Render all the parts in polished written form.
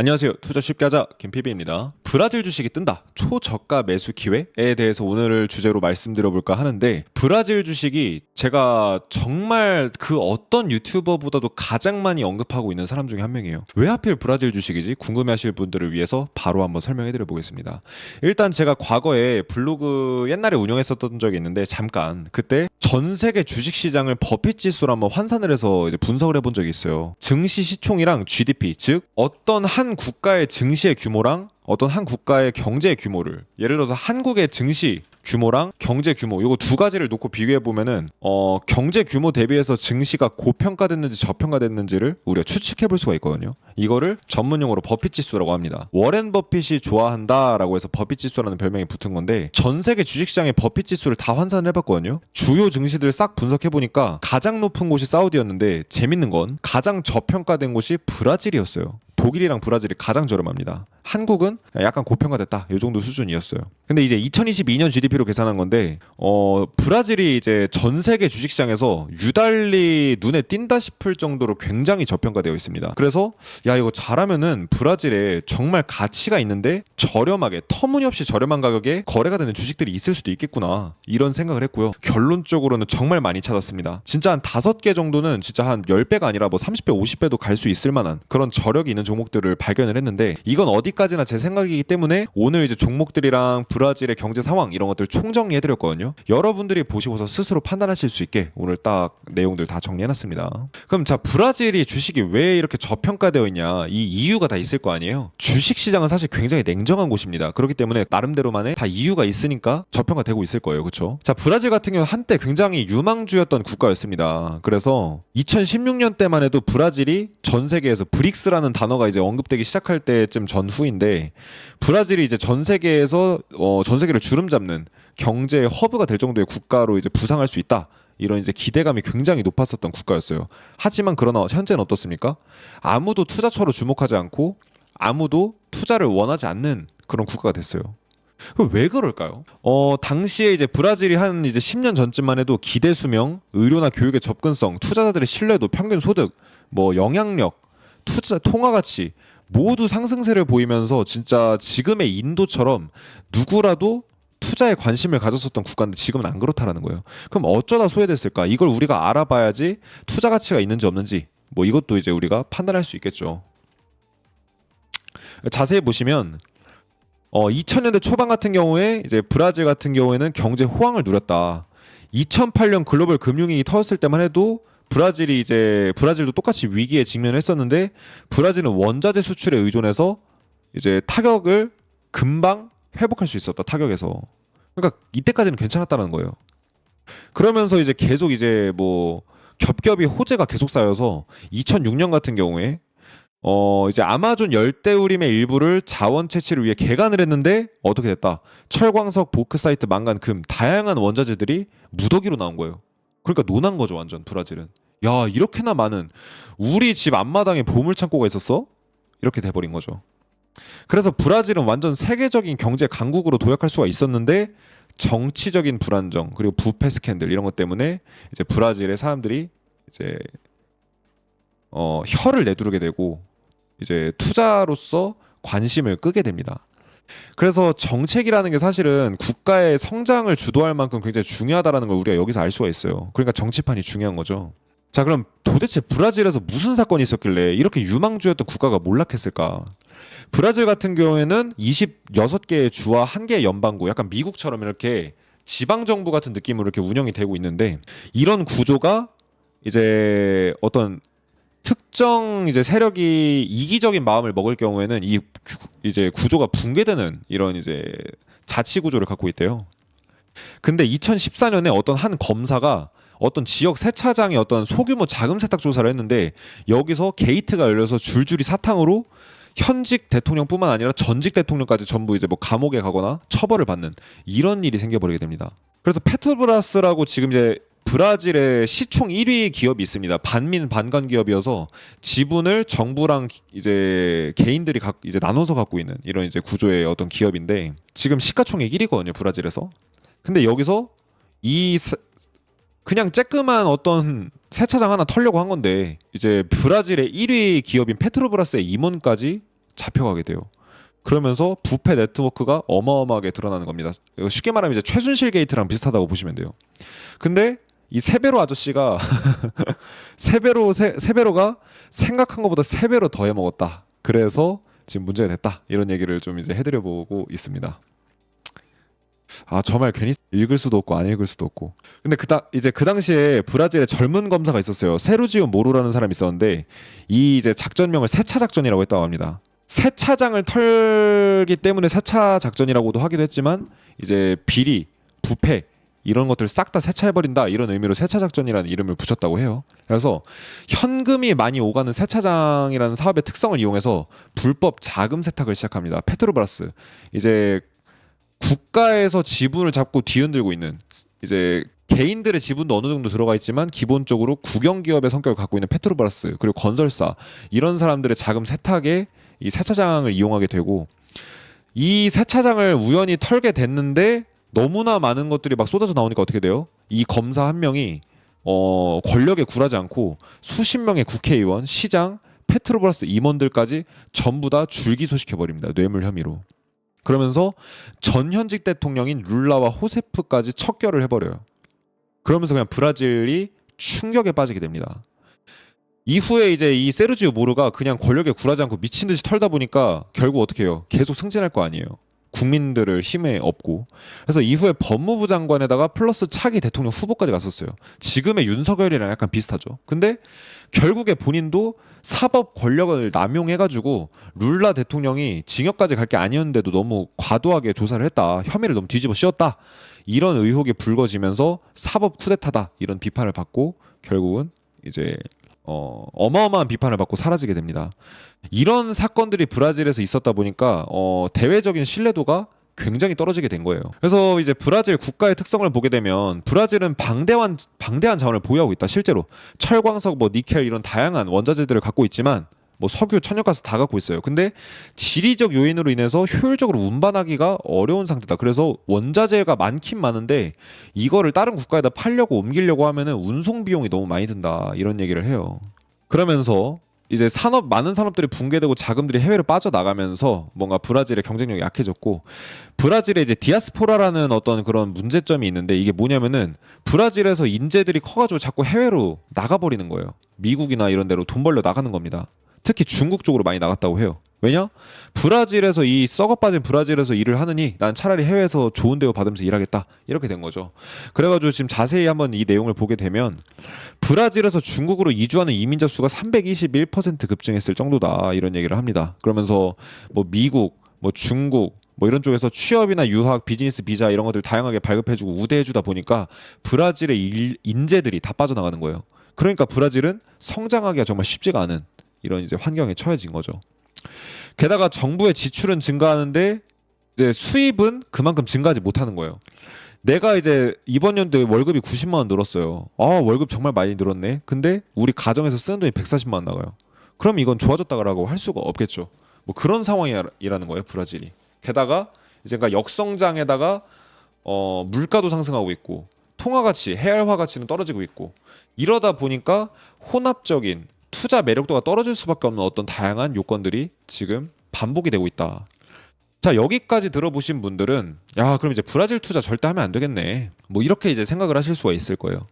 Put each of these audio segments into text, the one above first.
안녕하세요. 투자 쉽게 하자 김PB입니다. 브라질 주식이 뜬다. 초저가 매수 기회에 대해서 오늘 주제로 말씀드려볼까 하는데, 브라질 주식이 제가 정말 그 어떤 유튜버보다도 가장 많이 언급하고 있는 사람 중에 한 명이에요. 왜 하필 브라질 주식이지? 궁금해하실 분들을 위해서 바로 한번 설명해드려 보겠습니다. 일단 제가 과거에 블로그 옛날에 운영했었던 적이 있는데, 잠깐 그때 전 세계 주식 시장을 버핏 지수로 한번 환산을 해서 이제 분석을 해본 적이 있어요. 증시 시총이랑 GDP, 즉 어떤 한 국가의 증시의 규모랑 어떤 한 국가의 경제의 규모를, 예를 들어서 한국의 증시 규모랑 경제 규모, 이거 두 가지를 놓고 비교해 보면은 경제 규모 대비해서 증시가 고평가됐는지 저평가됐는지를 우리가 추측해 볼 수가 있거든요. 이거를 전문용어로 버핏 지수라고 합니다. 워렌 버핏이 좋아한다라고 해서 버핏 지수라는 별명이 붙은 건데, 전 세계 주식시장의 버핏 지수를 다 환산을 해봤거든요. 주요 증시들 싹 분석해 보니까 가장 높은 곳이 사우디였는데, 재밌는 건 가장 저평가된 곳이 브라질이었어요. 독일이랑 브라질이 가장 저렴합니다. 한국은 약간 고평가됐다, 이 정도 수준이었어요. 근데 이제 2022년 GDP로 계산한 건데, 브라질이 이제 전 세계 주식시장에서 유달리 눈에 띈다 싶을 정도로 굉장히 저평가되어 있습니다. 그래서 야, 이거 잘하면은 브라질에 정말 가치가 있는데 저렴하게, 터무니없이 저렴한 가격에 거래가 되는 주식들이 있을 수도 있겠구나, 이런 생각을 했고요. 결론적으로는 정말 많이 찾았습니다. 진짜 한 5개 정도는 진짜 한 10배가 아니라 뭐 30배, 50배도 갈 수 있을 만한 그런 저력이 있는 종목들을 발견을 했는데, 이건 어디까지나 제 생각이기 때문에 오늘 이제 종목들이랑 브라질의 경제 상황 이런 것들 총정리해드렸거든요. 여러분들이 보시고서 스스로 판단하실 수 있게 오늘 딱 내용들 다 정리해놨습니다. 그럼 자, 브라질이 주식이 왜 이렇게 저평가되어 있냐, 이 이유가 다 있을 거 아니에요. 주식시장은 사실 굉장히 냉정한 곳입니다. 그렇기 때문에 나름대로만의 다 이유가 있으니까 저평가되고 있을 거예요. 그렇죠? 자, 브라질 같은 경우는 한때 굉장히 유망주였던 국가였습니다. 그래서 2016년 때만 해도 브라질이 전 세계에서 브릭스라는 단어가 이제 언급되기 시작할 때쯤 전후인데, 브라질이 이제 전 세계에서 전 세계를 주름잡는 경제의 허브가 될 정도의 국가로 이제 부상할 수 있다, 이런 이제 기대감이 굉장히 높았었던 국가였어요. 하지만 그러나 현재는 어떻습니까? 아무도 투자처로 주목하지 않고 아무도 투자를 원하지 않는 그런 국가가 됐어요. 그럼 왜 그럴까요? 당시에 이제 브라질이 한 이제 10년 전쯤만 해도 기대 수명, 의료나 교육의 접근성, 투자자들의 신뢰도, 평균 소득, 뭐 영향력, 투자 통화 가치 모두 상승세를 보이면서 진짜 지금의 인도처럼 누구라도 투자에 관심을 가졌었던 국가인데, 지금은 안 그렇다라는 거예요. 그럼 어쩌다 소외됐을까? 이걸 우리가 알아봐야지 투자 가치가 있는지 없는지 뭐 이것도 이제 우리가 판단할 수 있겠죠. 자세히 보시면 2000년대 초반 같은 경우에 이제 브라질 같은 경우에는 경제 호황을 누렸다. 2008년 글로벌 금융위기 터졌을 때만 해도 브라질도 똑같이 위기에 직면했었는데, 브라질은 원자재 수출에 의존해서 이제 타격을 금방 회복할 수 있었다. 타격에서. 그러니까 이때까지는 괜찮았다는 거예요. 그러면서 이제 계속 이제 뭐 겹겹이 호재가 계속 쌓여서 2006년 같은 경우에 이제 아마존 열대우림의 일부를 자원 채취를 위해 개간을 했는데 어떻게 됐다? 철광석, 보크사이트, 망간, 금, 다양한 원자재들이 무더기로 나온 거예요. 그러니까 논한 거죠, 완전 브라질은. 야, 이렇게나 많은 우리 집 앞마당에 보물 창고가 있었어? 이렇게 돼버린 거죠. 그래서 브라질은 완전 세계적인 경제 강국으로 도약할 수가 있었는데, 정치적인 불안정 그리고 부패 스캔들 이런 것 때문에 이제 브라질의 사람들이 이제 혀를 내두르게 되고 이제 투자로서 관심을 끄게 됩니다. 그래서 정책이라는 게 사실은 국가의 성장을 주도할 만큼 굉장히 중요하다는 걸 우리가 여기서 알 수가 있어요. 그러니까 정치판이 중요한 거죠. 자, 그럼 도대체 브라질에서 무슨 사건이 있었길래 이렇게 유망주였던 국가가 몰락했을까? 브라질 같은 경우에는 26개의 주와 1개의 연방구, 약간 미국처럼 이렇게 지방정부 같은 느낌으로 이렇게 운영이 되고 있는데, 이런 구조가 이제 어떤 특정 이제 세력이 이기적인 마음을 먹을 경우에는 이 이제 구조가 붕괴되는 이런 이제 자치 구조를 갖고 있대요. 근데 2014년에 어떤 한 검사가 어떤 지역 세차장의 어떤 소규모 자금 세탁 조사를 했는데, 여기서 게이트가 열려서 줄줄이 사탕으로 현직 대통령뿐만 아니라 전직 대통령까지 전부 이제 뭐 감옥에 가거나 처벌을 받는 이런 일이 생겨버리게 됩니다. 그래서 페트로브라스라고 지금 이제 브라질의 시총 1위 기업이 있습니다. 반민 반관 기업이어서 지분을 정부랑 이제 개인들이 이제 나눠서 갖고 있는 이런 이제 구조의 어떤 기업인데, 지금 시가총액 1위거든요, 브라질에서. 근데 여기서 그냥 쬐끄만 어떤 세차장 하나 털려고 한 건데, 이제 브라질의 1위 기업인 페트로브라스의 임원까지 잡혀가게 돼요. 그러면서 부패 네트워크가 어마어마하게 드러나는 겁니다. 이거 쉽게 말하면 이제 최순실 게이트랑 비슷하다고 보시면 돼요. 근데 이 세베로 아저씨가 세베로가 생각한 것보다 3배로 더 해먹었다. 그래서 지금 문제가 됐다. 이런 얘기를 좀 이제 해드려보고 있습니다. 아, 저 말 괜히 읽을 수도 없고 안 읽을 수도 없고. 근데 이제 그 당시에 브라질에 젊은 검사가 있었어요. 세르지오 모루라는 사람이 있었는데 이 이제 작전명을 세차 작전이라고 했다고 합니다. 세차장을 털기 때문에 세차 작전이라고도 하기도 했지만 이제 비리, 부패 이런 것들 싹 다 세차해버린다 이런 의미로 세차작전이라는 이름을 붙였다고 해요. 그래서 현금이 많이 오가는 세차장이라는 사업의 특성을 이용해서 불법 자금 세탁을 시작합니다. 페트로브라스 이제 국가에서 지분을 잡고 뒤흔들고 있는 이제 개인들의 지분도 어느 정도 들어가 있지만 기본적으로 국영기업의 성격을 갖고 있는 페트로브라스 그리고 건설사 이런 사람들의 자금 세탁에 이 세차장을 이용하게 되고 이 세차장을 우연히 털게 됐는데 너무나 많은 것들이 막 쏟아져 나오니까 어떻게 돼요? 이 검사 한 명이 권력에 굴하지 않고 수십 명의 국회의원, 시장, 페트로브라스 임원들까지 전부 다 줄기소시켜버립니다. 뇌물 혐의로. 그러면서 전현직 대통령인 룰라와 호세프까지 척결을 해버려요. 그러면서 그냥 브라질이 충격에 빠지게 됩니다. 이후에 이제 이 세르지오 모루가 그냥 권력에 굴하지 않고 미친 듯이 털다 보니까 결국 어떻게 해요? 계속 승진할 거 아니에요. 국민들을 힘에 업고. 그래서 이후에 법무부 장관에다가 플러스 차기 대통령 후보까지 갔었어요. 지금의 윤석열이랑 약간 비슷하죠. 근데 결국에 본인도 사법 권력을 남용해가지고 룰라 대통령이 징역까지 갈 게 아니었는데도 너무 과도하게 조사를 했다. 혐의를 너무 뒤집어 씌웠다. 이런 의혹이 불거지면서 사법 쿠데타다. 이런 비판을 받고 결국은 이제 어마어마한 비판을 받고 사라지게 됩니다. 이런 사건들이 브라질에서 있었다 보니까 대외적인 신뢰도가 굉장히 떨어지게 된 거예요. 그래서 이제 브라질 국가의 특성을 보게 되면 브라질은 방대한 자원을 보유하고 있다. 실제로 철광석, 뭐 니켈 이런 다양한 원자재들을 갖고 있지만 뭐 석유, 천연가스 다 갖고 있어요. 근데 지리적 요인으로 인해서 효율적으로 운반하기가 어려운 상태다. 그래서 원자재가 많긴 많은데 이거를 다른 국가에다 팔려고 옮기려고 하면은 운송 비용이 너무 많이 든다. 이런 얘기를 해요. 그러면서 이제 많은 산업들이 붕괴되고 자금들이 해외로 빠져나가면서 뭔가 브라질의 경쟁력이 약해졌고 브라질에 이제 디아스포라라는 어떤 그런 문제점이 있는데 이게 뭐냐면은 브라질에서 인재들이 커가지고 자꾸 해외로 나가버리는 거예요. 미국이나 이런 데로 돈 벌려 나가는 겁니다. 특히 중국 쪽으로 많이 나갔다고 해요. 왜냐? 브라질에서 이 썩어빠진 브라질에서 일을 하느니 난 차라리 해외에서 좋은 대우 받으면서 일하겠다. 이렇게 된 거죠. 그래가지고 지금 자세히 한번 이 내용을 보게 되면 브라질에서 중국으로 이주하는 이민자 수가 321% 급증했을 정도다. 이런 얘기를 합니다. 그러면서 뭐 미국, 뭐 중국 뭐 이런 쪽에서 취업이나 유학, 비즈니스 비자 이런 것들 다양하게 발급해주고 우대해주다 보니까 브라질의 인재들이 다 빠져나가는 거예요. 그러니까 브라질은 성장하기가 정말 쉽지가 않은 이런 이제 환경에 처해진 거죠. 게다가 정부의 지출은 증가하는데 이제 수입은 그만큼 증가하지 못하는 거예요. 내가 이제 이번 연도에 월급이 90만 원 늘었어요. 아, 월급 정말 많이 늘었네. 근데 우리 가정에서 쓰는 돈이 140만 원 나가요. 그럼 이건 좋아졌다라고 할 수가 없겠죠. 뭐 그런 상황이라는 거예요, 브라질이. 게다가 이제 그러니까 역성장에다가 물가도 상승하고 있고 통화 가치, 해외화 가치는 떨어지고 있고 이러다 보니까 혼합적인 투자 매력도가 떨어질 수밖에 없는 어떤 다양한 요건들이 지금 반복이 되고 있다. 자, 여기까지 들어보신 분들은 야, 그럼 이제 브라질 투자 절대 하면 안 되겠네. 뭐 이렇게 이제 생각을 하실 수가 있을 거예요.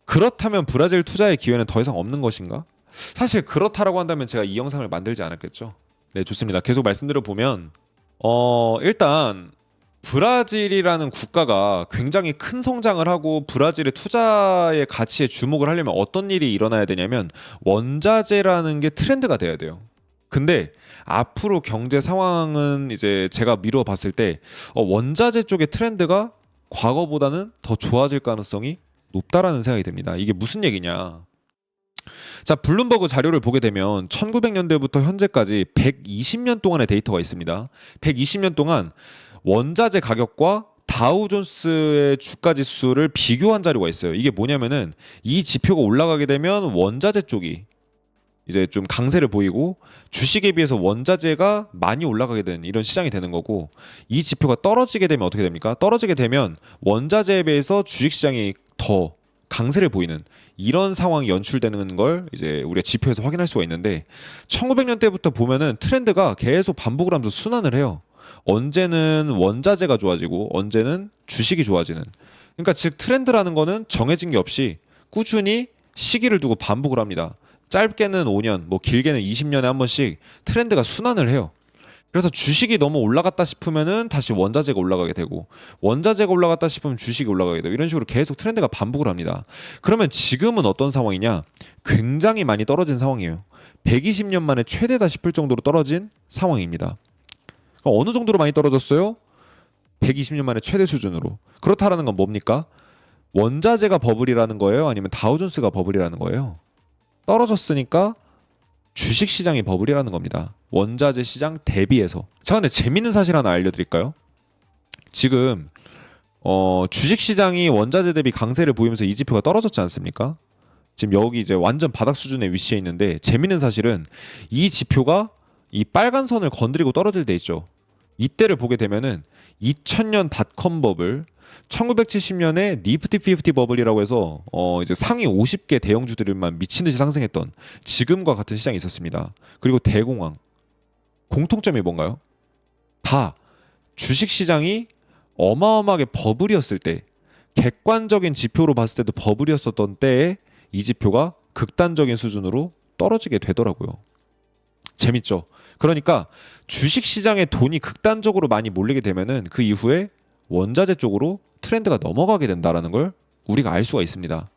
그렇다면 브라질 투자의 기회는 더 이상 없는 것인가? 사실 그렇다라고 한다면 제가 이 영상을 만들지 않았겠죠. 네, 좋습니다. 계속 말씀드려 보면 일단 브라질이라는 국가가 굉장히 큰 성장을 하고 브라질의 투자의 가치에 주목을 하려면 어떤 일이 일어나야 되냐면 원자재라는 게 트렌드가 돼야 돼요. 근데 앞으로 경제 상황은 이제 제가 미루어 봤을 때 원자재 쪽의 트렌드가 과거보다는 더 좋아질 가능성이 높다라는 생각이 듭니다. 이게 무슨 얘기냐? 자, 블룸버그 자료를 보게 되면 1900년대부터 현재까지 120년 동안의 데이터가 있습니다. 120년 동안 원자재 가격과 다우존스의 주가 지수를 비교한 자료가 있어요. 이게 뭐냐면은 이 지표가 올라가게 되면 원자재 쪽이 이제 좀 강세를 보이고 주식에 비해서 원자재가 많이 올라가게 되는 이런 시장이 되는 거고 이 지표가 떨어지게 되면 어떻게 됩니까? 떨어지게 되면 원자재에 비해서 주식시장이 더 강세를 보이는 이런 상황이 연출되는 걸 이제 우리가 지표에서 확인할 수가 있는데 1900년대부터 보면은 트렌드가 계속 반복을 하면서 순환을 해요. 언제는 원자재가 좋아지고 언제는 주식이 좋아지는. 그러니까 즉 트렌드라는 거는 정해진 게 없이 꾸준히 시기를 두고 반복을 합니다. 짧게는 5년, 뭐 길게는 20년에 한 번씩 트렌드가 순환을 해요. 그래서 주식이 너무 올라갔다 싶으면은 다시 원자재가 올라가게 되고 원자재가 올라갔다 싶으면 주식이 올라가게 되고 이런 식으로 계속 트렌드가 반복을 합니다. 그러면 지금은 어떤 상황이냐? 굉장히 많이 떨어진 상황이에요. 120년 만에 최대다 싶을 정도로 떨어진 상황입니다. 어느 정도로 많이 떨어졌어요? 120년 만에 최대 수준으로. 그렇다라는 건 뭡니까? 원자재가 버블이라는 거예요? 아니면 다우존스가 버블이라는 거예요? 떨어졌으니까 주식 시장이 버블이라는 겁니다. 원자재 시장 대비해서. 자, 근데 재밌는 사실 하나 알려드릴까요? 지금 주식 시장이 원자재 대비 강세를 보이면서 이 지표가 떨어졌지 않습니까? 지금 여기 이제 완전 바닥 수준에 위치해 있는데 재밌는 사실은 이 지표가 이 빨간 선을 건드리고 떨어질 때 있죠. 이때를 보게 되면은 2000년 닷컴 버블, 1970년에 니프티 50 버블이라고 해서 이제 상위 50개 대형주들만 미친 듯이 상승했던 지금과 같은 시장이 있었습니다. 그리고 대공황. 공통점이 뭔가요? 다 주식 시장이 어마어마하게 버블이었을 때, 객관적인 지표로 봤을 때도 버블이었었던 때에 이 지표가 극단적인 수준으로 떨어지게 되더라고요. 재밌죠? 그러니까 주식 시장에 돈이 극단적으로 많이 몰리게 되면은 그 이후에 원자재 쪽으로 트렌드가 넘어가게 된다라는 걸 우리가 알 수가 있습니다.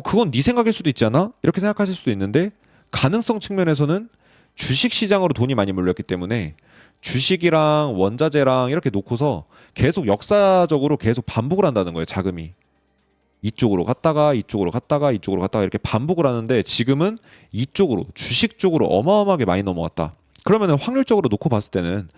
그건 네 생각일 수도 있지 않아? 이렇게 생각하실 수도 있는데 가능성 측면에서는 주식 시장으로 돈이 많이 몰렸기 때문에 주식이랑 원자재랑 이렇게 놓고서 계속 역사적으로 계속 반복을 한다는 거예요. 자금이 이쪽으로 갔다가 이쪽으로 갔다가 이쪽으로 갔다가 이렇게 반복을 하는데 지금은 이쪽으로 주식 쪽으로 어마어마하게 많이 넘어갔다. 그러면 확률적으로 놓고 봤을 때는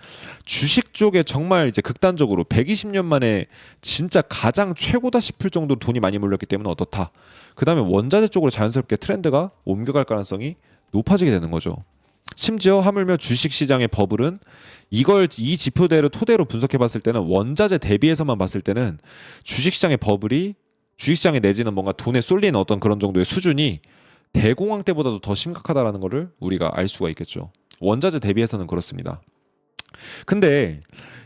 주식 쪽에 정말 이제 극단적으로 120년 만에 진짜 가장 최고다 싶을 정도로 돈이 많이 몰렸기 때문에 어떻다. 그 다음에 원자재 쪽으로 자연스럽게 트렌드가 옮겨갈 가능성이 높아지게 되는 거죠. 심지어 하물며 주식 시장의 버블은 이걸 이 지표대로 토대로 분석해 봤을 때는 원자재 대비해서만 봤을 때는 주식 시장의 버블이 주식시장에 내지는 뭔가 돈에 쏠리는 어떤 그런 정도의 수준이 대공황 때보다도 더 심각하다라는 것을 우리가 알 수가 있겠죠. 원자재 대비해서는 그렇습니다. 근데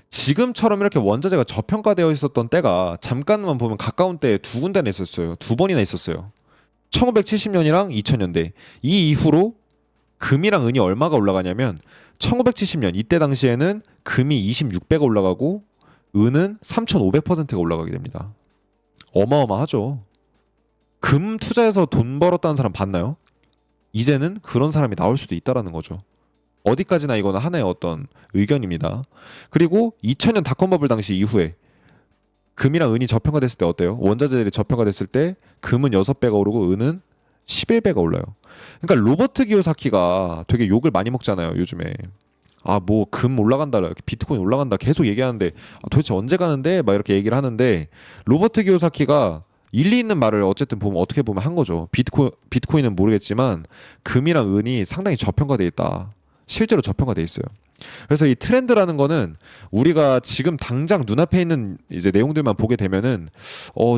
지금처럼 이렇게 원자재가 저평가되어 있었던 때가 잠깐만 보면 가까운 때에 두 군데나 있었어요. 두 번이나 있었어요. 1970년이랑 2000년대. 이 이후로 금이랑 은이 얼마가 올라가냐면 1970년 이때 당시에는 금이 26배가 올라가고 은은 3,500%가 올라가게 됩니다. 어마어마하죠. 금 투자해서 돈 벌었다는 사람 봤나요? 이제는 그런 사람이 나올 수도 있다라는 거죠. 어디까지나 이거는 하나의 어떤 의견입니다. 그리고 2000년 닷컴 버블 당시 이후에 금이랑 은이 저평가됐을 때 어때요? 원자재들이 저평가됐을 때 금은 6배가 오르고 은은 11배가 올라요. 그러니까 로버트 기요사키가 되게 욕을 많이 먹잖아요, 요즘에. 뭐 금 올라간다, 비트코인 올라간다 계속 얘기하는데 도대체 언제 가는데? 막 이렇게 얘기를 하는데 로버트 기요사키가 일리 있는 말을 어쨌든 보면 어떻게 보면 한 거죠. 비트코인은 모르겠지만 금이랑 은이 상당히 저평가돼 있다. 실제로 저평가돼 있어요. 그래서 이 트렌드라는 거는 우리가 지금 당장 눈앞에 있는 이제 내용들만 보게 되면은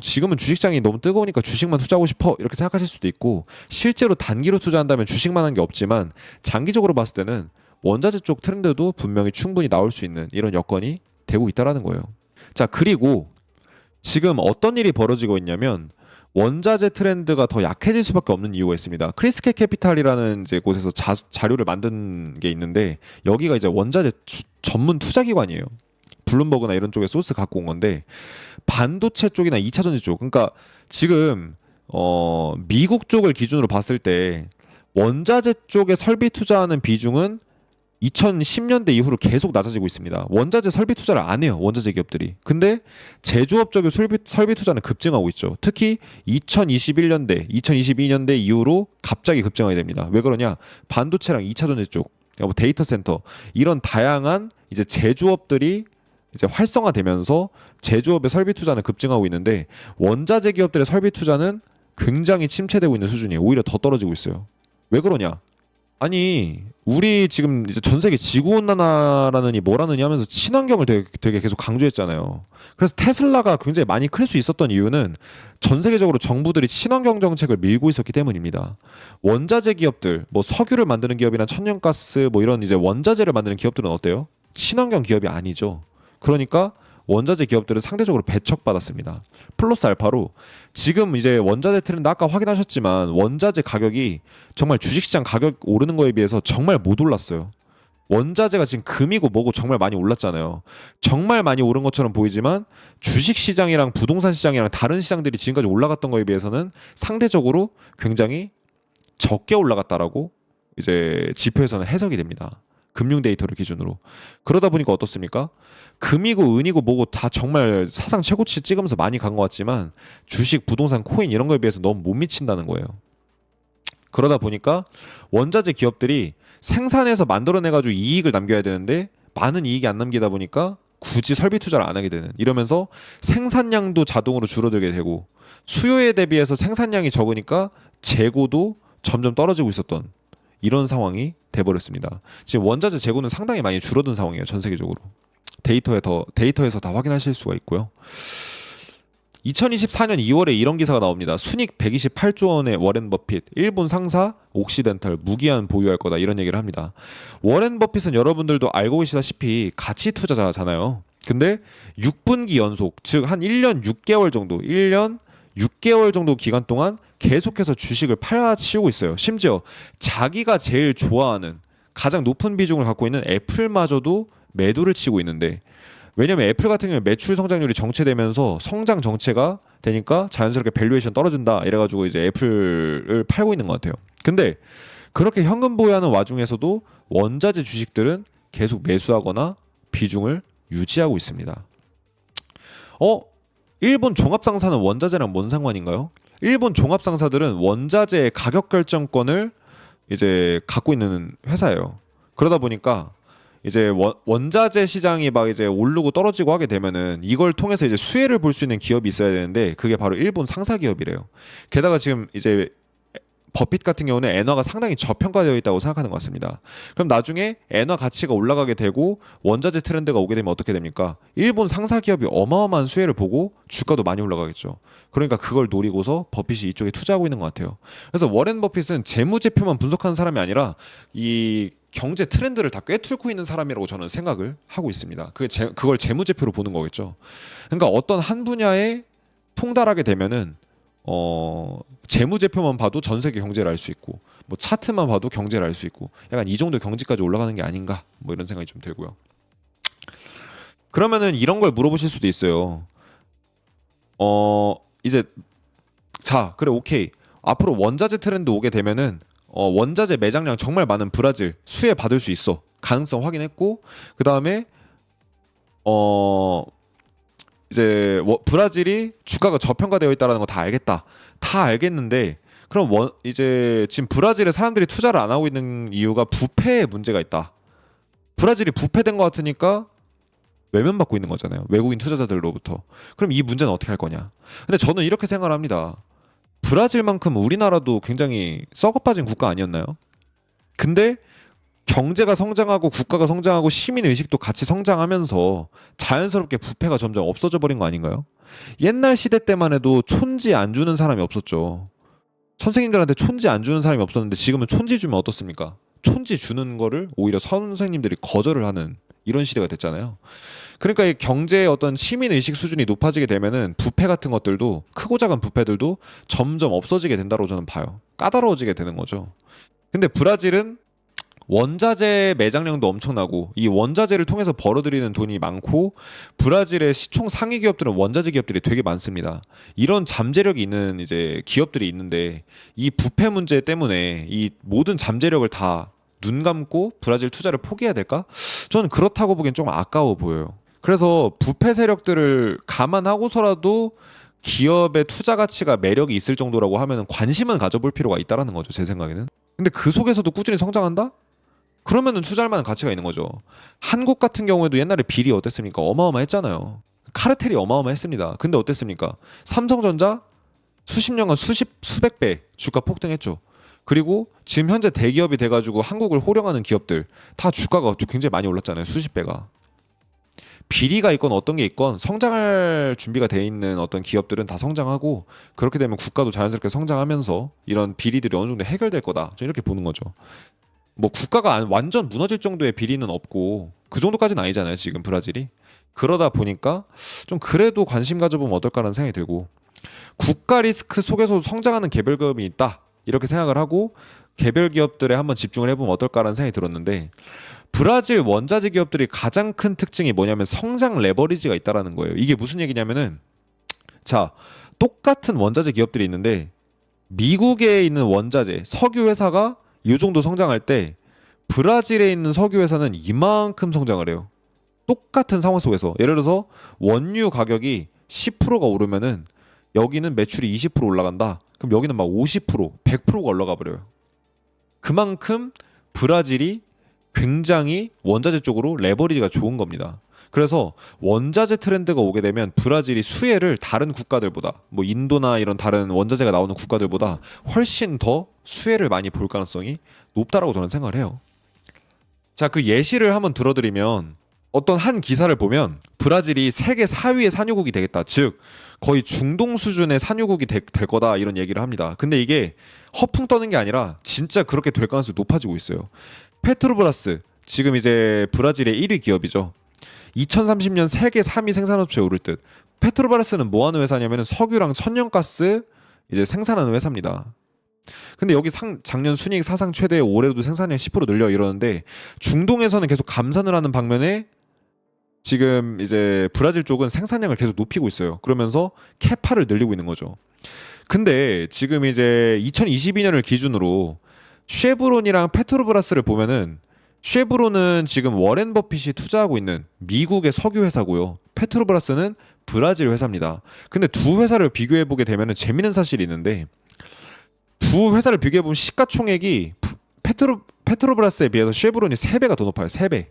지금은 주식시장이 너무 뜨거우니까 주식만 투자하고 싶어 이렇게 생각하실 수도 있고 실제로 단기로 투자한다면 주식만 한 게 없지만 장기적으로 봤을 때는 원자재 쪽 트렌드도 분명히 충분히 나올 수 있는 이런 여건이 되고 있다라는 거예요. 자, 그리고 지금 어떤 일이 벌어지고 있냐면 원자재 트렌드가 더 약해질 수밖에 없는 이유가 있습니다. 크리스케 캐피탈이라는 이제 곳에서 자료를 만든 게 있는데 여기가 이제 원자재 전문 투자 기관이에요. 블룸버그나 이런 쪽에 소스 갖고 온 건데 반도체 쪽이나 2차 전지 쪽, 그러니까 지금 미국 쪽을 기준으로 봤을 때 원자재 쪽에 설비 투자하는 비중은 2010년대 이후로 계속 낮아지고 있습니다. 원자재 설비 투자를 안 해요, 원자재 기업들이. 근데 제조업 쪽의 설비 투자는 급증하고 있죠. 특히 2021년대, 2022년대 이후로 갑자기 급증하게 됩니다. 왜 그러냐? 반도체랑 2차 전지 쪽, 뭐 데이터 센터 이런 다양한 이제 제조업들이 이제 활성화되면서 제조업의 설비 투자는 급증하고 있는데 원자재 기업들의 설비 투자는 굉장히 침체되고 있는 수준이에요. 오히려 더 떨어지고 있어요. 왜 그러냐? 아니 우리 지금 이제 전 세계 지구온난화라느니 뭐라느니 하면서 친환경을 되게 계속 강조했잖아요. 그래서 테슬라가 굉장히 많이 클 수 있었던 이유는 전 세계적으로 정부들이 친환경 정책을 밀고 있었기 때문입니다. 원자재 기업들, 뭐 석유를 만드는 기업이나 천연가스 뭐 이런 이제 원자재를 만드는 기업들은 어때요? 친환경 기업이 아니죠. 그러니까 원자재 기업들은 상대적으로 배척받았습니다. 플러스 알파로 지금 이제 원자재 트렌드 아까 확인하셨지만 원자재 가격이 정말 주식시장 가격 오르는 거에 비해서 정말 못 올랐어요. 원자재가 지금 금이고 뭐고 정말 많이 올랐잖아요. 정말 많이 오른 것처럼 보이지만 주식시장이랑 부동산 시장이랑 다른 시장들이 지금까지 올라갔던 거에 비해서는 상대적으로 굉장히 적게 올라갔다라고 이제 지표에서는 해석이 됩니다. 금융 데이터를 기준으로. 그러다 보니까 어떻습니까? 금이고 은이고 뭐고 다 정말 사상 최고치 찍으면서 많이 간 것 같지만 주식, 부동산, 코인 이런 거에 비해서 너무 못 미친다는 거예요. 그러다 보니까 원자재 기업들이 생산해서 만들어내가지고 이익을 남겨야 되는데 많은 이익이 안 남기다 보니까 굳이 설비 투자를 안 하게 되는, 이러면서 생산량도 자동으로 줄어들게 되고 수요에 대비해서 생산량이 적으니까 재고도 점점 떨어지고 있었던 이런 상황이 돼버렸습니다. 지금 원자재 재고는 상당히 많이 줄어든 상황이에요. 전 세계적으로. 데이터에서 다 확인하실 수가 있고요. 2024년 2월에 이런 기사가 나옵니다. 순이익 128조 원의 워렌 버핏, 일본 상사 옥시덴탈 무기한 보유할 거다, 이런 얘기를 합니다. 워렌 버핏은 여러분들도 알고 계시다시피 가치 투자자잖아요. 근데 6분기 연속, 즉 한 1년 6개월 정도, 1년 6개월 정도 기간 동안 계속해서 주식을 팔아치우고 있어요. 심지어 자기가 제일 좋아하는 가장 높은 비중을 갖고 있는 애플마저도 매도를 치고 있는데, 왜냐면 애플 같은 경우는 매출 성장률이 정체되면서 성장 정체가 되니까 자연스럽게 밸류에이션 떨어진다 이래가지고 이제 애플을 팔고 있는 것 같아요. 근데 그렇게 현금 보유하는 와중에서도 원자재 주식들은 계속 매수하거나 비중을 유지하고 있습니다. 일본 종합상사는 원자재랑 뭔 상관인가요? 일본 종합상사들은 원자재 가격 결정권을 이제 갖고 있는 회사예요. 그러다 보니까 이제 원자재 시장이 막 이제 오르고 떨어지고 하게 되면은 이걸 통해서 이제 수혜를 볼 수 있는 기업이 있어야 되는데 그게 바로 일본 상사 기업이래요. 게다가 지금 이제 버핏 같은 경우는 엔화가 상당히 저평가되어 있다고 생각하는 것 같습니다. 그럼 나중에 엔화 가치가 올라가게 되고 원자재 트렌드가 오게 되면 어떻게 됩니까? 일본 상사 기업이 어마어마한 수혜를 보고 주가도 많이 올라가겠죠. 그러니까 그걸 노리고서 버핏이 이쪽에 투자하고 있는 것 같아요. 그래서 워렌 버핏은 재무제표만 분석하는 사람이 아니라 이 경제 트렌드를 다 꿰뚫고 있는 사람이라고 저는 생각을 하고 있습니다. 그걸 재무제표로 보는 거겠죠. 그러니까 어떤 한 분야에 통달하게 되면은 재무제표만 봐도 전 세계 경제를 알 수 있고, 뭐 차트만 봐도 경제를 알 수 있고, 약간 이 정도 경지까지 올라가는 게 아닌가, 뭐 이런 생각이 좀 들고요. 그러면은 이런 걸 물어보실 수도 있어요. 이제 자, 그래, 오케이. 앞으로 원자재 트렌드 오게 되면은 원자재 매장량 정말 많은 브라질 수혜 받을 수 있어. 가능성 확인했고, 그 다음에 이제 브라질이 주가가 저평가되어 있다는 거 다 알겠다. 다 알겠는데 그럼 이제 지금 브라질에 사람들이 투자를 안 하고 있는 이유가 부패에 문제가 있다. 브라질이 부패된 것 같으니까 외면받고 있는 거잖아요. 외국인 투자자들로부터. 그럼 이 문제는 어떻게 할 거냐? 근데 저는 이렇게 생각을 합니다. 브라질만큼 우리나라도 굉장히 썩어빠진 국가 아니었나요? 근데 경제가 성장하고 국가가 성장하고 시민 의식도 같이 성장하면서 자연스럽게 부패가 점점 없어져 버린 거 아닌가요? 옛날 시대 때만 해도 촌지 안 주는 사람이 없었죠. 선생님들한테 촌지 안 주는 사람이 없었는데 지금은 촌지 주면 어떻습니까? 촌지 주는 거를 오히려 선생님들이 거절을 하는 이런 시대가 됐잖아요. 그러니까 이 경제의 어떤 시민 의식 수준이 높아지게 되면은 부패 같은 것들도, 크고 작은 부패들도 점점 없어지게 된다고 저는 봐요. 까다로워지게 되는 거죠. 근데 브라질은 원자재 매장량도 엄청나고 이 원자재를 통해서 벌어들이는 돈이 많고 브라질의 시총 상위 기업들은 원자재 기업들이 되게 많습니다. 이런 잠재력이 있는 이제 기업들이 있는데 이 부패 문제 때문에 이 모든 잠재력을 다 눈 감고 브라질 투자를 포기해야 될까? 저는 그렇다고 보기엔 좀 아까워 보여요. 그래서 부패 세력들을 감안하고서라도 기업의 투자 가치가 매력이 있을 정도라고 하면 관심은 가져볼 필요가 있다라는 거죠, 제 생각에는. 근데 그 속에서도 꾸준히 성장한다? 그러면은 투자할 만한 가치가 있는 거죠. 한국 같은 경우에도 옛날에 비리 어땠습니까? 어마어마했잖아요. 카르텔이 어마어마했습니다. 근데 어땠습니까? 삼성전자 수십 년간 수백 배 주가 폭등했죠. 그리고 지금 현재 대기업이 돼가지고 한국을 호령하는 기업들 다 주가가 굉장히 많이 올랐잖아요. 수십 배가. 비리가 있건 어떤 게 있건 성장할 준비가 돼 있는 어떤 기업들은 다 성장하고, 그렇게 되면 국가도 자연스럽게 성장하면서 이런 비리들이 어느 정도 해결될 거다. 저는 이렇게 보는 거죠. 뭐 국가가 완전 무너질 정도의 비리는 없고 그 정도까지는 아니잖아요. 지금 브라질이. 그러다 보니까 좀 그래도 관심 가져보면 어떨까라는 생각이 들고, 국가 리스크 속에서 성장하는 개별 기업이 있다 이렇게 생각을 하고 개별 기업들에 한번 집중을 해보면 어떨까라는 생각이 들었는데, 브라질 원자재 기업들이 가장 큰 특징이 뭐냐면 성장 레버리지가 있다라는 거예요. 이게 무슨 얘기냐면은, 자, 똑같은 원자재 기업들이 있는데 미국에 있는 원자재 석유 회사가 이 정도 성장할 때 브라질에 있는 석유 회사는 이만큼 성장을 해요. 똑같은 상황 속에서. 예를 들어서 원유 가격이 10%가 오르면은 여기는 매출이 20% 올라간다. 그럼 여기는 막 50%, 100%가 올라가 버려요. 그만큼 브라질이 굉장히 원자재 쪽으로 레버리지가 좋은 겁니다. 그래서 원자재 트렌드가 오게 되면 브라질이 수혜를 다른 국가들보다, 뭐 인도나 이런 다른 원자재가 나오는 국가들보다 훨씬 더 수혜를 많이 볼 가능성이 높다라고 저는 생각을 해요. 자, 그 예시를 한번 들어드리면, 어떤 한 기사를 보면 브라질이 세계 4위의 산유국이 되겠다, 즉 거의 중동 수준의 산유국이 될 거다 이런 얘기를 합니다. 근데 이게 허풍 떠는 게 아니라 진짜 그렇게 될 가능성이 높아지고 있어요. 페트로브라스, 지금 이제 브라질의 1위 기업이죠. 2030년 세계 3위 생산업체에 오를 듯. 페트로브라스는 뭐 하는 회사냐면 석유랑 천연가스 이제 생산하는 회사입니다. 근데 여기 작년 순이익 사상 최대, 올해도 생산량 10% 늘려 이러는데, 중동에서는 계속 감산을 하는 방면에 지금 이제 브라질 쪽은 생산량을 계속 높이고 있어요. 그러면서 캐파를 늘리고 있는 거죠. 근데 지금 이제 2022년을 기준으로 쉐브론이랑 페트로브라스를 보면은, 쉐브론은 지금 워렌 버핏이 투자하고 있는 미국의 석유 회사고요. 페트로브라스는 브라질 회사입니다. 근데 두 회사를 비교해 보게 되면은 재미있는 사실이 있는데, 두 회사를 비교해 보면 시가총액이 페트로브라스에 비해서 쉐브론이 3배가 더 높아요. 3배.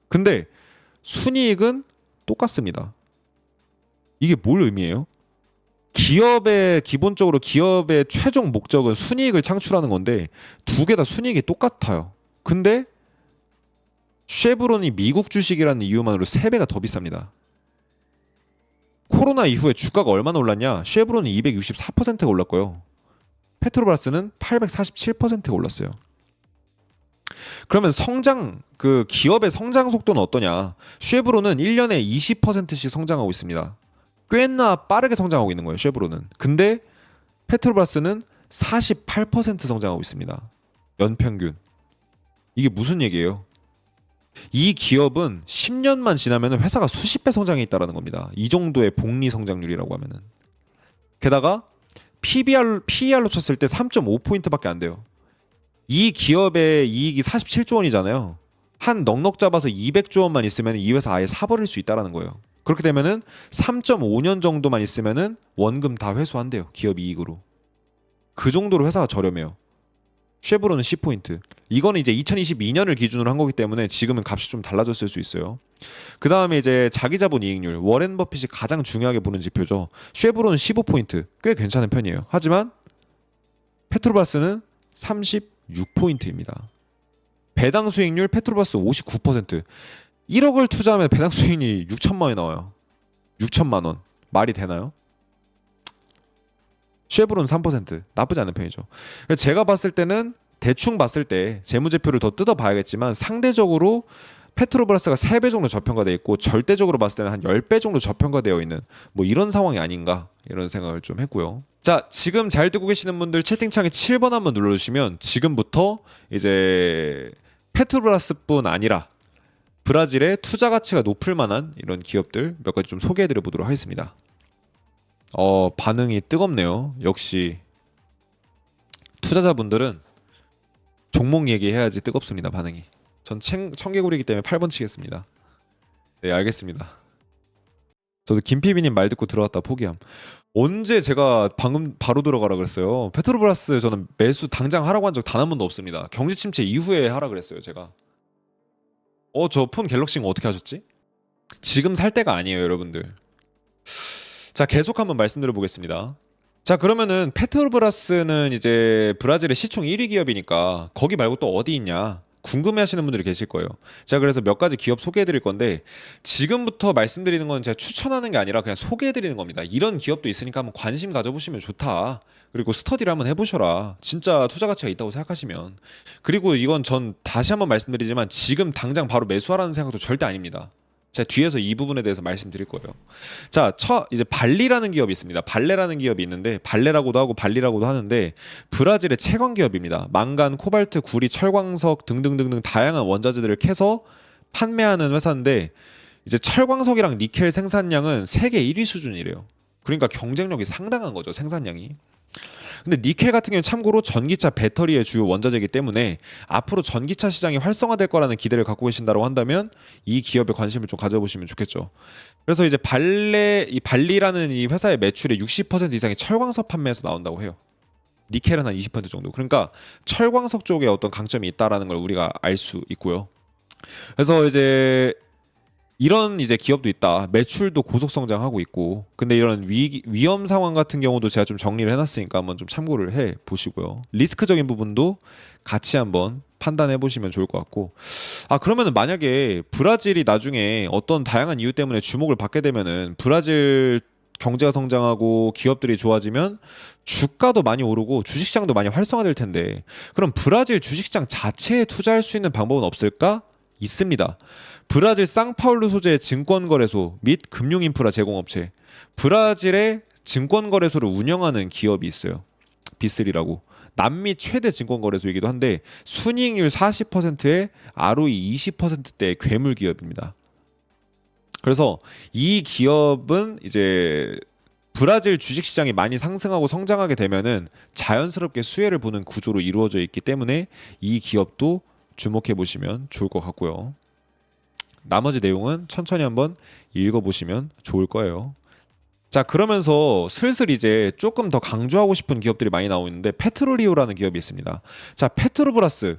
근데 순이익은 똑같습니다. 이게 뭘 의미해요? 기본적으로 기업의 최종 목적은 순이익을 창출하는 건데 두 개 다 순이익이 똑같아요. 근데 쉐브론이 미국 주식이라는 이유만으로 3배가 더 비쌉니다. 코로나 이후에 주가가 얼마나 올랐냐? 쉐브론이 264%가 올랐고요. 페트로브라스는 847%가 올랐어요. 그러면 그 기업의 성장 속도는 어떠냐? 쉐브론은 1년에 20%씩 성장하고 있습니다. 꽤나 빠르게 성장하고 있는 거예요, 쉐브론은. 근데 페트로브라스는 48% 성장하고 있습니다. 연평균. 이게 무슨 얘기예요? 이 기업은 10년만 지나면 회사가 수십 배 성장해 있다는 겁니다. 이 정도의 복리 성장률이라고 하면은. 게다가 PER로 쳤을 때 3.5포인트밖에 안 돼요. 이 기업의 이익이 47조 원이잖아요. 한 넉넉 잡아서 200조 원만 있으면 이 회사 아예 사버릴 수 있다는 거예요. 그렇게 되면은 3.5년 정도만 있으면은 원금 다 회수한대요. 기업 이익으로. 그 정도로 회사가 저렴해요. 쉐브론은 10포인트. 이거는 이제 2022년을 기준으로 한 거기 때문에 지금은 값이 좀 달라졌을 수 있어요. 그 다음에 이제 자기자본 이익률. 워렌 버핏이 가장 중요하게 보는 지표죠. 쉐브론은 15포인트. 꽤 괜찮은 편이에요. 하지만 페트로브라스는 36포인트입니다. 배당 수익률 페트로브라스 59%. 1억을 투자하면 배당 수익이 6천만 원이 나와요. 6천만 원. 말이 되나요? 쉐브론 3%. 나쁘지 않은 편이죠. 그래서 제가 봤을 때는, 대충 봤을 때 재무제표를 더 뜯어봐야겠지만 상대적으로 페트로브라스가 3배 정도 저평가되어 있고 절대적으로 봤을 때는 한 10배 정도 저평가되어 있는 뭐 이런 상황이 아닌가 이런 생각을 좀 했고요. 자, 지금 잘 듣고 계시는 분들 채팅창에 7번 한번 눌러주시면 지금부터 이제 페트로브라스뿐 아니라 브라질의 투자 가치가 높을 만한 이런 기업들 몇 가지 좀 소개해드려 보도록 하겠습니다. 반응이 뜨겁네요. 역시 투자자분들은 종목 얘기해야지 뜨겁습니다. 반응이. 전 청개구리이기 때문에 8번 치겠습니다. 네, 알겠습니다. 저도 김PB님 말 듣고 들어갔다 포기함. 언제 제가 방금 바로 들어가라 그랬어요? 페트로브라스 저는 매수 당장 하라고 한 적 단 한 번도 없습니다. 경제 침체 이후에 하라 그랬어요, 제가. 저 폰 갤럭시는 어떻게 하셨지? 지금 살 때가 아니에요, 여러분들. 자, 계속 한번 말씀드려 보겠습니다. 자, 그러면은 페트로브라스는 이제 브라질의 시총 1위 기업이니까 거기 말고 또 어디 있냐? 궁금해 하시는 분들이 계실 거예요. 제가 그래서 몇 가지 기업 소개해 드릴 건데 지금부터 말씀드리는 건 제가 추천하는 게 아니라 그냥 소개해 드리는 겁니다. 이런 기업도 있으니까 한번 관심 가져보시면 좋다. 그리고 스터디를 한번 해보셔라. 진짜 투자 가치가 있다고 생각하시면. 그리고 이건 전 다시 한번 말씀드리지만 지금 당장 바로 매수하라는 생각도 절대 아닙니다. 제가 뒤에서 이 부분에 대해서 말씀드릴 거예요. 자, 이제 발리라는 기업이 있습니다. 발레라는 기업이 있는데 발레라고도 하고 발리라고도 하는데 브라질의 채광 기업입니다. 망간, 코발트, 구리, 철광석 등등등등 다양한 원자재들을 캐서 판매하는 회사인데 이제 철광석이랑 니켈 생산량은 세계 1위 수준이래요. 그러니까 경쟁력이 상당한 거죠, 생산량이. 근데 니켈 같은 경우는 참고로 전기차 배터리의 주요 원자재이기 때문에 앞으로 전기차 시장이 활성화될 거라는 기대를 갖고 계신다고 한다면 이 기업에 관심을 좀 가져보시면 좋겠죠. 그래서 이제 이 발리라는 이 회사의 매출의 60% 이상이 철광석 판매에서 나온다고 해요. 니켈은 한 20% 정도. 그러니까 철광석 쪽에 어떤 강점이 있다라는 걸 우리가 알 수 있고요. 그래서 이제 이런 이제 기업도 있다. 매출도 고속 성장하고 있고. 근데 이런 위험 상황 같은 경우도 제가 좀 정리를 해놨으니까 한번 좀 참고를 해 보시고요. 리스크적인 부분도 같이 한번 판단해 보시면 좋을 것 같고. 아, 그러면은 만약에 브라질이 나중에 어떤 다양한 이유 때문에 주목을 받게 되면은 브라질 경제가 성장하고 기업들이 좋아지면 주가도 많이 오르고 주식시장도 많이 활성화될 텐데 그럼 브라질 주식시장 자체에 투자할 수 있는 방법은 없을까? 있습니다. 브라질 상파울루 소재의 증권거래소 및 금융인프라 제공업체 브라질의 증권거래소를 운영하는 기업이 있어요. B3라고 남미 최대 증권거래소이기도 한데 순이익률 40%에 ROE 20%대의 괴물 기업입니다. 그래서 이 기업은 이제 브라질 주식시장이 많이 상승하고 성장하게 되면은 자연스럽게 수혜를 보는 구조로 이루어져 있기 때문에 이 기업도 주목해 보시면 좋을 것 같고요. 나머지 내용은 천천히 한번 읽어보시면 좋을 거예요. 자, 그러면서 슬슬 이제 조금 더 강조하고 싶은 기업들이 많이 나오고 있는데 페트롤리오라는 기업이 있습니다. 자, 페트로브라스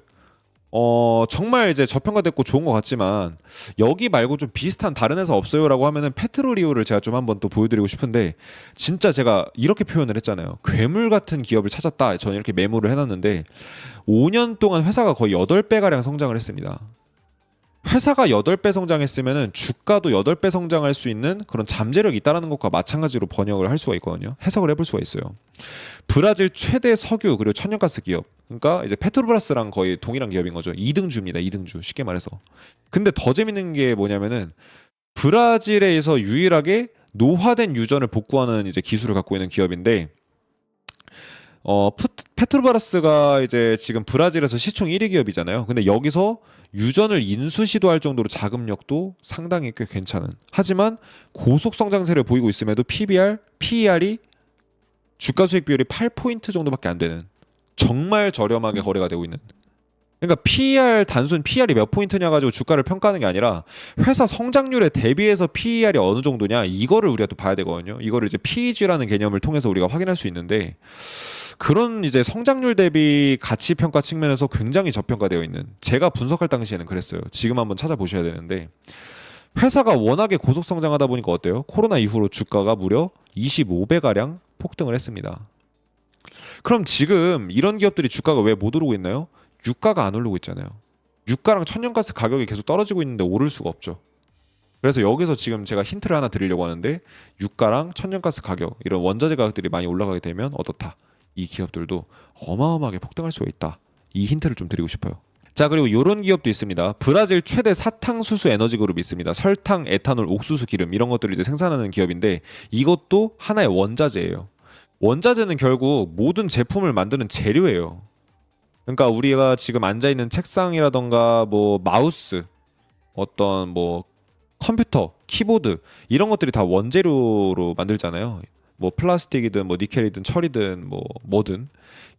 정말 이제 저평가됐고 좋은 것 같지만 여기 말고 좀 비슷한 다른 회사 없어요라고 하면은 페트롤리오를 제가 좀 한번 또 보여드리고 싶은데 진짜 제가 이렇게 표현을 했잖아요. 괴물 같은 기업을 찾았다. 저는 이렇게 메모를 해놨는데 5년 동안 회사가 거의 8배가량 성장을 했습니다. 회사가 8배 성장했으면은 주가도 8배 성장할 수 있는 그런 잠재력이 있다는 것과 마찬가지로 번역을 할 수가 있거든요. 해석을 해볼 수가 있어요. 브라질 최대 석유 그리고 천연가스 기업. 그러니까 이제 페트로브라스랑 거의 동일한 기업인 거죠. 2등주입니다. 2등주. 쉽게 말해서. 근데 더 재밌는 게 뭐냐면은 브라질에서 유일하게 노화된 유전을 복구하는 이제 기술을 갖고 있는 기업인데 페트로브라스가 이제 지금 브라질에서 시총 1위 기업이잖아요. 근데 여기서 유전을 인수 시도할 정도로 자금력도 상당히 꽤 괜찮은. 하지만 고속 성장세를 보이고 있음에도 PBR, PER이 주가 수익 비율이 8포인트 정도밖에 안 되는 정말 저렴하게 거래가 되고 있는. 그러니까 PER 단순 PER이 몇 포인트냐 가지고 주가를 평가하는 게 아니라 회사 성장률에 대비해서 PER이 어느 정도냐 이거를 우리가 또 봐야 되거든요. 이거를 이제 PEG라는 개념을 통해서 우리가 확인할 수 있는데 그런 이제 성장률 대비 가치 평가 측면에서 굉장히 저평가되어 있는 제가 분석할 당시에는 그랬어요. 지금 한번 찾아보셔야 되는데 회사가 워낙에 고속 성장하다 보니까 어때요? 코로나 이후로 주가가 무려 25배가량 폭등을 했습니다. 그럼 지금 이런 기업들이 주가가 왜 못 오르고 있나요? 유가가 안 오르고 있잖아요. 유가랑 천연가스 가격이 계속 떨어지고 있는데 오를 수가 없죠. 그래서 여기서 지금 제가 힌트를 하나 드리려고 하는데 유가랑 천연가스 가격 이런 원자재 가격들이 많이 올라가게 되면 어떻다. 이 기업들도 어마어마하게 폭등할 수가 있다. 이 힌트를 좀 드리고 싶어요. 자, 그리고 이런 기업도 있습니다. 브라질 최대 사탕수수 에너지 그룹이 있습니다. 설탕, 에탄올, 옥수수 기름 이런 것들을 이제 생산하는 기업인데 이것도 하나의 원자재예요. 원자재는 결국 모든 제품을 만드는 재료예요. 그러니까 우리가 지금 앉아 있는 책상이라던가 뭐 마우스, 어떤 뭐 컴퓨터, 키보드 이런 것들이 다 원재료로 만들잖아요. 뭐 플라스틱이든 뭐 니켈이든 철이든 뭐 뭐든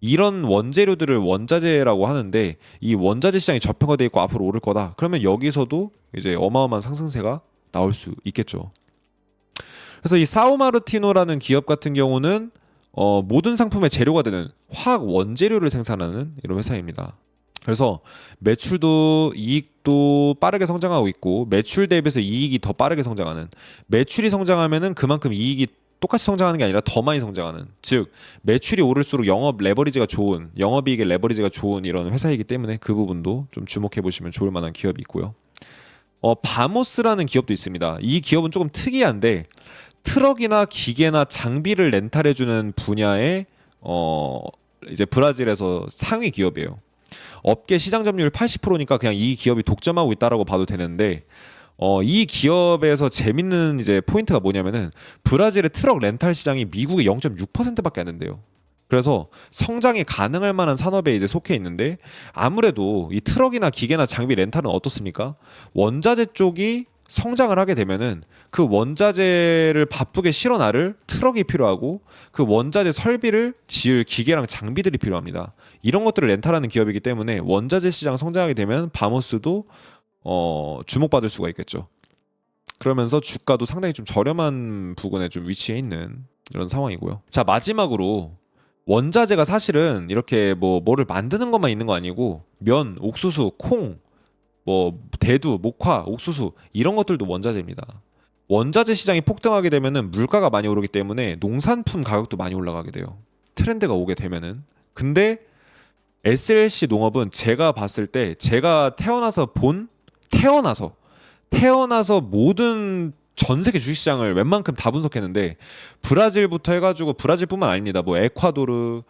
이런 원재료들을 원자재라고 하는데 이 원자재 시장이 저평가돼 있고 앞으로 오를 거다. 그러면 여기서도 이제 어마어마한 상승세가 나올 수 있겠죠. 그래서 이 사우마르티노라는 기업 같은 경우는 모든 상품의 재료가 되는 화학 원재료를 생산하는 이런 회사입니다. 그래서 매출도 이익도 빠르게 성장하고 있고 매출 대비해서 이익이 더 빠르게 성장하는 매출이 성장하면은 그만큼 이익이 똑같이 성장하는 게 아니라 더 많이 성장하는, 즉 매출이 오를수록 영업이익의 레버리지가 좋은 이런 회사이기 때문에 그 부분도 좀 주목해 보시면 좋을 만한 기업이 있고요. 바모스라는 기업도 있습니다. 이 기업은 조금 특이한데 트럭이나 기계나 장비를 렌탈해주는 분야의 이제 브라질에서 상위 기업이에요. 업계 시장 점유율 80%니까 그냥 이 기업이 독점하고 있다라고 봐도 되는데, 이 기업에서 재밌는 이제 포인트가 뭐냐면은 브라질의 트럭 렌탈 시장이 미국의 0.6%밖에 안 된대요. 그래서 성장이 가능할 만한 산업에 이제 속해 있는데, 아무래도 이 트럭이나 기계나 장비 렌탈은 어떻습니까? 원자재 쪽이 성장을 하게 되면은 그 원자재를 바쁘게 실어 나를 트럭이 필요하고 그 원자재 설비를 지을 기계랑 장비들이 필요합니다. 이런 것들을 렌탈하는 기업이기 때문에 원자재 시장 성장하게 되면 바모스도 주목받을 수가 있겠죠. 그러면서 주가도 상당히 좀 저렴한 부근에 좀 위치해 있는 이런 상황이고요. 자, 마지막으로 원자재가 사실은 이렇게 뭐를 만드는 것만 있는 거 아니고 면, 옥수수, 콩, 대두, 목화, 옥수수 이런 것들도 원자재입니다. 원자재 시장이 폭등하게 되면은 물가가 많이 오르기 때문에 농산품 가격도 많이 올라가게 돼요. 트렌드가 오게 되면은. 근데 SLC 농업은 제가 봤을 때 제가 태어나서 모든 전 세계 주식시장을 웬만큼 다 분석했는데, 브라질부터 해가지고 브라질뿐만 아닙니다. 에콰도르,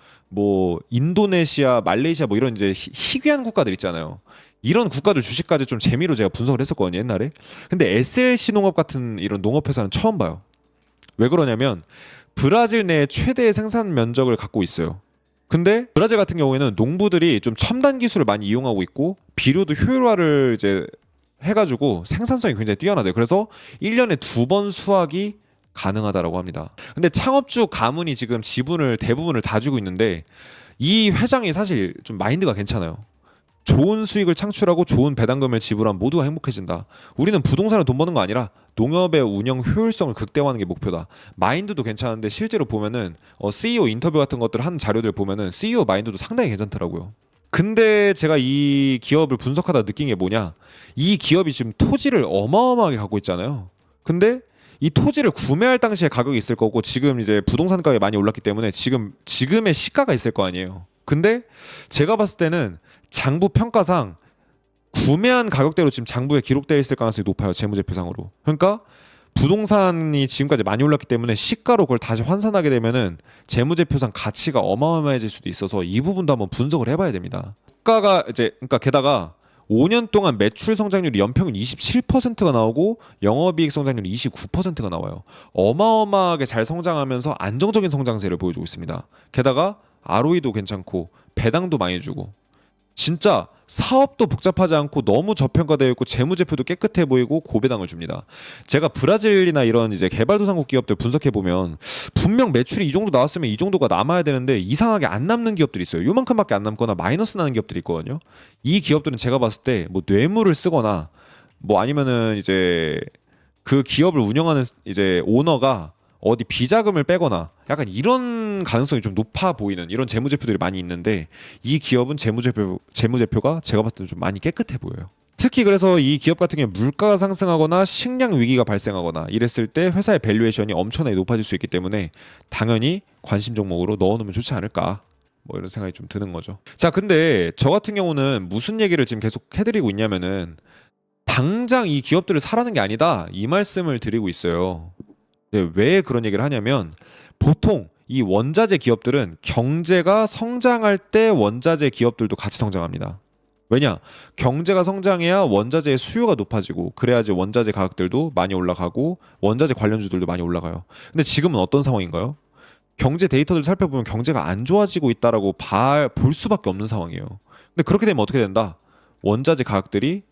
인도네시아, 말레이시아 이런 이제 희귀한 국가들 있잖아요. 이런 국가들 주식까지 좀 재미로 제가 분석을 했었거든요, 옛날에. 근데 SLC 농업 같은 이런 농업회사는 처음 봐요. 왜 그러냐면 브라질 내 최대의 생산 면적을 갖고 있어요. 근데 브라질 같은 경우에는 농부들이 좀 첨단 기술을 많이 이용하고 있고 비료도 효율화를 이제 해가지고 생산성이 굉장히 뛰어나대요. 그래서 1년에 2번 수확이 가능하다라고 합니다. 근데 창업주 가문이 지금 지분을 대부분을 다 주고 있는데, 이 회장이 사실 좀 마인드가 괜찮아요. 좋은 수익을 창출하고 좋은 배당금을 지불하면 모두가 행복해진다. 우리는 부동산을 돈 버는 거 아니라 농업의 운영 효율성을 극대화하는 게 목표다. 마인드도 괜찮은데 실제로 보면은 CEO 인터뷰 같은 것들 한 자료들 보면은 CEO 마인드도 상당히 괜찮더라고요. 근데 제가 이 기업을 분석하다 느낀 게 뭐냐, 이 기업이 지금 토지를 어마어마하게 갖고 있잖아요. 근데 이 토지를 구매할 당시에 가격이 있을 거고 지금 이제 부동산 가격이 많이 올랐기 때문에 지금의 시가가 있을 거 아니에요. 근데 제가 봤을 때는 장부 평가상 구매한 가격대로 지금 장부에 기록되어 있을 가능성이 높아요, 재무제표상으로. 그러니까 부동산이 지금까지 많이 올랐기 때문에 시가로 그걸 다시 환산하게 되면은 재무제표상 가치가 어마어마해질 수도 있어서 이 부분도 한번 분석을 해봐야 됩니다. 국가가 그러니까 게다가 5년 동안 매출 성장률이 연평균 27%가 나오고 영업이익 성장률이 29%가 나와요. 어마어마하게 잘 성장하면서 안정적인 성장세를 보여주고 있습니다. 게다가 ROE도 괜찮고 배당도 많이 주고, 진짜 사업도 복잡하지 않고 너무 저평가되어 있고 재무제표도 깨끗해 보이고 고배당을 줍니다. 제가 브라질이나 이런 이제 개발도상국 기업들 분석해 보면 분명 매출이 이 정도 나왔으면 이 정도가 남아야 되는데 이상하게 안 남는 기업들이 있어요. 요만큼밖에 안 남거나 마이너스 나는 기업들이 있거든요. 이 기업들은 제가 봤을 때 뇌물을 쓰거나 아니면은 이제 그 기업을 운영하는 이제 오너가 어디 비자금을 빼거나 약간 이런 가능성이 좀 높아 보이는 이런 재무제표들이 많이 있는데, 이 기업은 재무제표가 제가 봤을 때는 좀 많이 깨끗해 보여요. 특히 그래서 이 기업 같은 경우에 물가가 상승하거나 식량 위기가 발생하거나 이랬을 때 회사의 밸류에이션이 엄청나게 높아질 수 있기 때문에 당연히 관심 종목으로 넣어놓으면 좋지 않을까, 이런 생각이 좀 드는 거죠. 자, 근데 저 같은 경우는 무슨 얘기를 지금 계속 해드리고 있냐면은 당장 이 기업들을 사라는 게 아니다, 이 말씀을 드리고 있어요. 네, 왜 그런 얘기를 하냐면 보통 이 원자재 기업들은 경제가 성장할 때 원자재 기업들도 같이 성장합니다. 왜냐? 경제가 성장해야 원자재의 수요가 높아지고 그래야지 원자재 가격들도 많이 올라가고 원자재 관련주들도 많이 올라가요. 근데 지금은 어떤 상황인가요? 경제 데이터들 살펴보면 경제가 안 좋아지고 있다라고 볼 수밖에 없는 상황이에요. 근데 그렇게 되면 어떻게 된다? 원자재 가격들이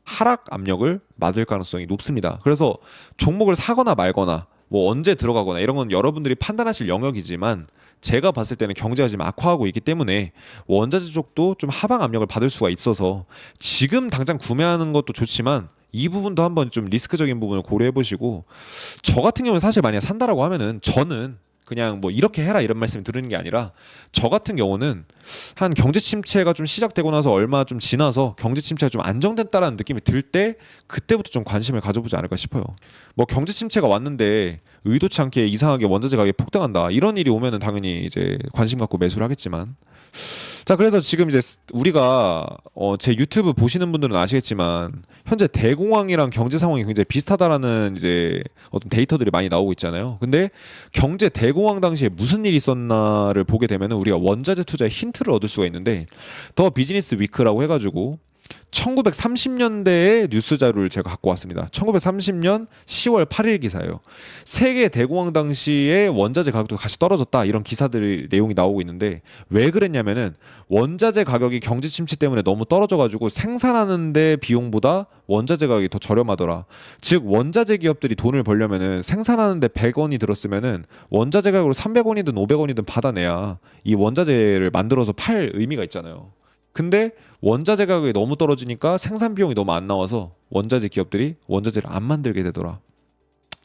하락 압력을 맞을 가능성이 높습니다. 그래서 종목을 사거나 말거나 언제 들어가거나 이런 건 여러분들이 판단하실 영역이지만, 제가 봤을 때는 경제가 지금 악화하고 있기 때문에 원자재 쪽도 좀 하방 압력을 받을 수가 있어서 지금 당장 구매하는 것도 좋지만 이 부분도 한번 좀 리스크적인 부분을 고려해 보시고, 저 같은 경우는 사실 만약에 산다라고 하면은 저는 그냥 뭐 이렇게 해라 이런 말씀을 드리는 게 아니라 저 같은 경우는 한 경제 침체가 좀 시작되고 나서 얼마 좀 지나서 경제 침체가 좀 안정됐다라는 느낌이 들 때 그때부터 좀 관심을 가져보지 않을까 싶어요. 뭐 경제 침체가 왔는데 의도치 않게 이상하게 원자재 가격이 폭등한다 이런 일이 오면은 당연히 이제 관심 갖고 매수를 하겠지만, 자, 그래서 지금 이제 우리가 제 유튜브 보시는 분들은 아시겠지만 현재 대공황이랑 경제 상황이 굉장히 비슷하다라는 이제 어떤 데이터들이 많이 나오고 있잖아요. 근데 경제 대공황 당시에 무슨 일이 있었나를 보게 되면은 우리가 원자재 투자의 힌트를 얻을 수가 있는데, 더 비즈니스 위크라고 해가지고 1930년대의 뉴스 자료를 제가 갖고 왔습니다. 1930년 10월 8일 기사예요. 세계 대공황 당시에 원자재 가격도 같이 떨어졌다 이런 기사들이 내용이 나오고 있는데, 왜 그랬냐면은 원자재 가격이 경제 침체 때문에 너무 떨어져가지고 생산하는데 비용보다 원자재 가격이 더 저렴하더라. 즉 원자재 기업들이 돈을 벌려면은 생산하는데 100원이 들었으면은 원자재 가격으로 300원이든 500원이든 받아내야 이 원자재를 만들어서 팔 의미가 있잖아요. 근데 원자재 가격이 너무 떨어지니까 생산 비용이 너무 안 나와서 원자재 기업들이 원자재를 안 만들게 되더라.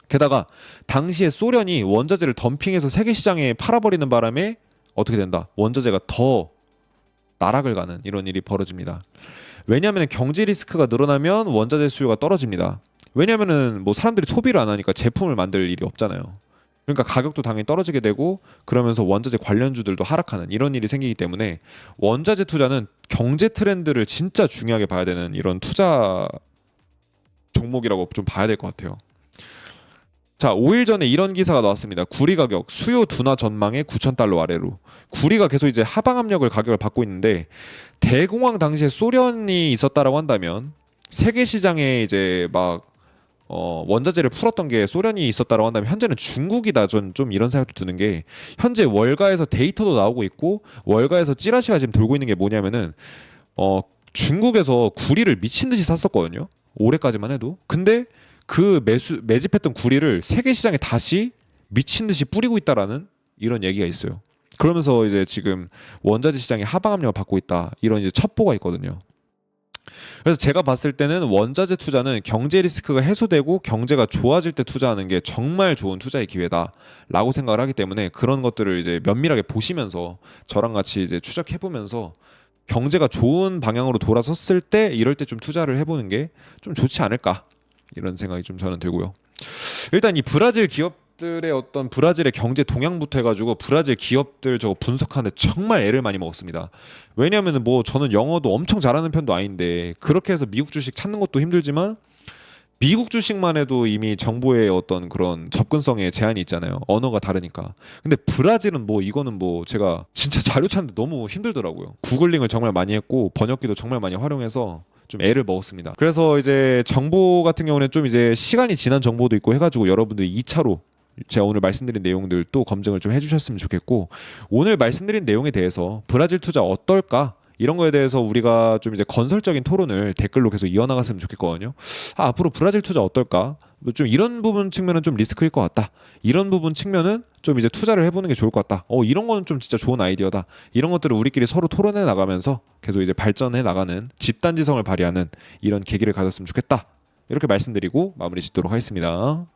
게다가 당시에 소련이 원자재를 덤핑해서 세계 시장에 팔아버리는 바람에 어떻게 된다? 원자재가 더 나락을 가는 이런 일이 벌어집니다. 왜냐하면 경제 리스크가 늘어나면 원자재 수요가 떨어집니다. 왜냐하면은 뭐 사람들이 소비를 안 하니까 제품을 만들 일이 없잖아요. 그러니까 가격도 당연히 떨어지게 되고 그러면서 원자재 관련주들도 하락하는 이런 일이 생기기 때문에 원자재 투자는 경제 트렌드를 진짜 중요하게 봐야 되는 이런 투자 종목이라고 좀 봐야 될 것 같아요. 자, 5일 전에 이런 기사가 나왔습니다. 구리 가격 수요 둔화 전망에 9,000달러 아래로. 구리가 계속 이제 하방 압력을 가격을 받고 있는데, 대공황 당시에 소련이 있었다라고 한다면 세계 시장에 이제 막 원자재를 풀었던 게 소련이 있었다라고 한다면 현재는 중국이다. 좀 이런 생각도 드는 게, 현재 월가에서 데이터도 나오고 있고 월가에서 찌라시가 지금 돌고 있는 게 뭐냐면은 중국에서 구리를 미친 듯이 샀었거든요. 올해까지만 해도. 근데 그 매집했던 구리를 세계 시장에 다시 미친 듯이 뿌리고 있다라는 이런 얘기가 있어요. 그러면서 이제 지금 원자재 시장이 하방 압력을 받고 있다. 이런 이제 첩보가 있거든요. 그래서 제가 봤을 때는 원자재 투자는 경제 리스크가 해소되고 경제가 좋아질 때 투자하는 게 정말 좋은 투자의 기회다라고 생각을 하기 때문에, 그런 것들을 이제 면밀하게 보시면서 저랑 같이 이제 추적해 보면서 경제가 좋은 방향으로 돌아섰을 때 이럴 때 좀 투자를 해보는 게 좀 좋지 않을까 이런 생각이 좀 저는 들고요. 일단 이 브라질 기업들의 어떤 브라질의 경제 동향부터 해가지고 브라질 기업들 저거 분석하는데 정말 애를 많이 먹었습니다. 왜냐하면 뭐 저는 영어도 엄청 잘하는 편도 아닌데 그렇게 해서 미국 주식 찾는 것도 힘들지만 미국 주식만 해도 이미 정보의 어떤 그런 접근성에 제한이 있잖아요. 언어가 다르니까. 근데 브라질은 뭐 이거는 뭐 제가 진짜 자료 찾는데 너무 힘들더라고요. 구글링을 정말 많이 했고 번역기도 정말 많이 활용해서 좀 애를 먹었습니다. 그래서 이제 정보 같은 경우는 좀 이제 시간이 지난 정보도 있고 해가지고 여러분들이 2차로 제가 오늘 말씀드린 내용들 또 검증을 좀 해주셨으면 좋겠고, 오늘 말씀드린 내용에 대해서 브라질 투자 어떨까? 이런 거에 대해서 우리가 좀 이제 건설적인 토론을 댓글로 계속 이어나갔으면 좋겠거든요. 앞으로 브라질 투자 어떨까? 좀 이런 부분 측면은 좀 리스크일 것 같다. 이런 부분 측면은 좀 이제 투자를 해보는 게 좋을 것 같다. 이런 거는 좀 진짜 좋은 아이디어다. 이런 것들을 우리끼리 서로 토론해 나가면서 계속 이제 발전해 나가는 집단지성을 발휘하는 이런 계기를 가졌으면 좋겠다. 이렇게 말씀드리고 마무리 짓도록 하겠습니다.